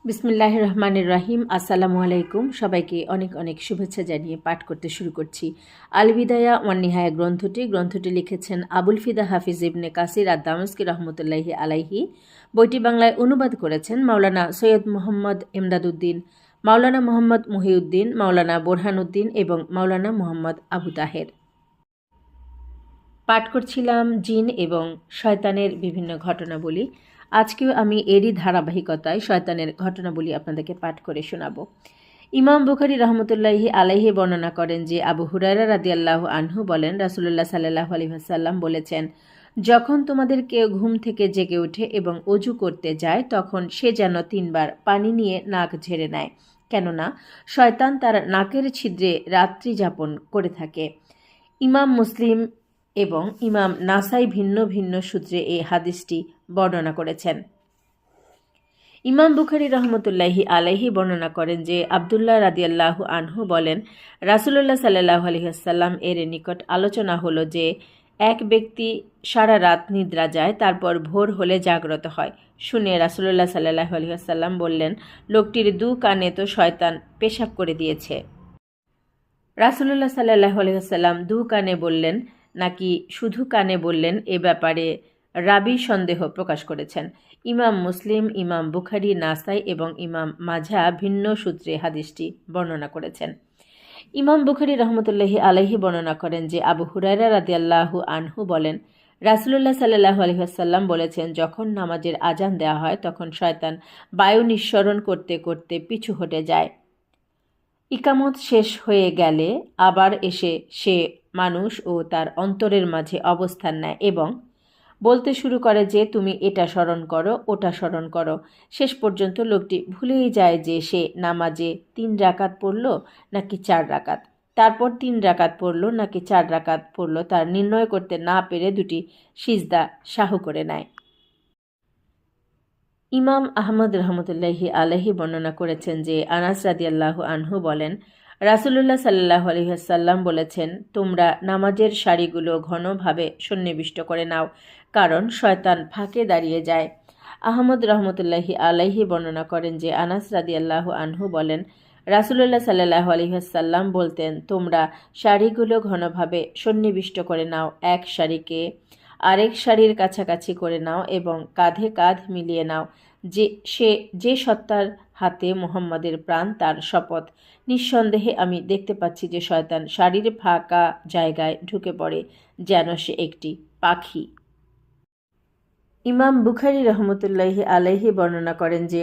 বিসমিল্লাহির রহমানির রহিম। আসসালামু আলাইকুম। সবাইকে অনেক অনেক শুভেচ্ছা জানিয়ে পাঠ করতে শুরু করছি আল বিদায়া ওয়ান নিহায়া গ্রন্থটি লিখেছেন আবুল ফিদা হাফিজ ইবনে কাসির আদ-দামেস্কি রহমতুল্লাহি আলাইহি। বইটি বাংলায় অনুবাদ করেছেন মাওলানা সৈয়দ মোহাম্মদ এমদাদউদ্দিন, মাওলানা মোহাম্মদ মহিউদ্দিন, মাওলানা বোরহানউদ্দিন এবং মাওলানা মোহাম্মদ আবু তাহের। পাঠ করছিলাম জিন এবং শয়তানের বিভিন্ন ঘটনাবলী। আজকেও আমি এরই ধারাবাহিকতায় শয়তানের ঘটনাবলী আপনাদেরকে পাঠ করে শোনাব। ইমাম বুখারী রহমতুল্লাহি আলাইহি বর্ণনা করেন যে আবু হুরায়রা রাদিয়াল্লাহু আনহু বলেন, রাসূলুল্লাহ সাল্লাল্লাহু আলাইহি ওয়াসাল্লাম বলেছেন, যখন তোমাদের কেউ ঘুম থেকে জেগে ওঠে এবং অজু করতে যায় তখন সে যেন 3 বার পানি নিয়ে নাক ঝেড়ে নেয়, কেননা শয়তান তার নাকের ছিদ্রে রাত্রি যাপন করে থাকে। ইমাম মুসলিম এবং ইমাম নাসাই ভিন্ন ভিন্ন সূত্রে এই হাদিসটি বর্ণনা করেছেন। ইমাম বুখারী রহমতুল্লাহি আলাইহি বর্ণনা করেন যে আবদুল্লাহ রাদিয়াল্লাহু আনহু বলেন, রাসূলুল্লাহ সাল্লাল্লাহু আলাইহি ওয়াসাল্লাম এর নিকট আলোচনা হলো যে এক ব্যক্তি সারা রাত নিদ্রা যায়, তারপর ভোর হলে জাগ্রত হয়। শুনে রাসূলুল্লাহ সাল্লাল্লাহু আলাইহি ওয়াসাল্লাম বললেন, লোকটির 2 কানে তো শয়তান পেশাব করে দিয়েছে। রাসূলুল্লাহ সাল্লাল্লাহু আলাইহি ওয়াসাল্লাম 2 কানে বললেন নাকি শুধু কানে বললেন, এ ব্যাপারে রাবী সন্দেহ প্রকাশ করেছেন। ইমাম মুসলিম, ইমাম বুখারী, নাসাই এবং ইমাম মাঝা ভিন্ন সূত্রে হাদিসটি বর্ণনা করেছেন। ইমাম বুখারী রহমতুল্লাহি আলাইহি বর্ণনা করেন যে আবু হুরায়রা রাদিয়াল্লাহু আনহু বলেন, রাসূলুল্লাহ সাল্লাল্লাহু আলাইহি ওয়াসাল্লাম বলেছেন, যখন নামাজের আজান দেওয়া হয় তখন শয়তান বায়ু নিঃসরণ করতে করতে পিছু হটে যায়। ইকামত শেষ হয়ে গেলে আবার এসে সে মানুষ ও তার অন্তরের মাঝে অবস্থান নেয় এবং বলতে শুরু করে যে তুমি এটা স্মরণ করো, ওটা স্মরণ করো। শেষ পর্যন্ত লোকটি ভুলেই যায় যে সে নামাজে 3 রাকাত পড়ল নাকি 4 রাকাত, তারপর 3 রাকাত পড়ল নাকি 4 রাকাত পড়ল তার নির্ণয় করতে না পেরে 2টি সিজদা সাহু করে নেয়। ইমাম আহমদ রহমতুল্লাহি আলাইহি বর্ণনা করেছেন যে আনাস রাদিয়াল্লাহু আনহু বলেন, রাসূলুল্লাহ সাল্লাল্লাহু আলাইহি ওয়াসাল্লাম বলেছেন, তোমরা নামাজের সারিগুলো ঘনভাবে সন্নিবিষ্ট করে নাও, কারণ শয়তান ফাঁকে দাঁড়িয়ে যায়। আহমদ রহমতুল্লাহি আলাইহি বর্ণনা করেন যে আনাস রাদিয়াল্লাহু আনহু বলেন, রাসূলুল্লাহ সাল্লাল্লাহু আলাইহি ওয়াসাল্লাম বলতেন, তোমরা সারিগুলো ঘনভাবে সন্নিবিষ্ট করে নাও, এক সারিকে আরেক সারির কাছাকাছি করে নাও এবং কাঁধে কাঁধ মিলিয়ে নাও। যে সত্তার হাতে মুহাম্মাদের প্রাণ, তার শপথ, নিঃসন্দেহে আমি দেখতে পাচ্ছি যে শয়তান সারির ফাঁকা জায়গায় ঢুকে পড়ে যেন সে একটি পাখি। ইমাম বুখারী রহমতুল্লাহি আলাইহি বর্ণনা করেন যে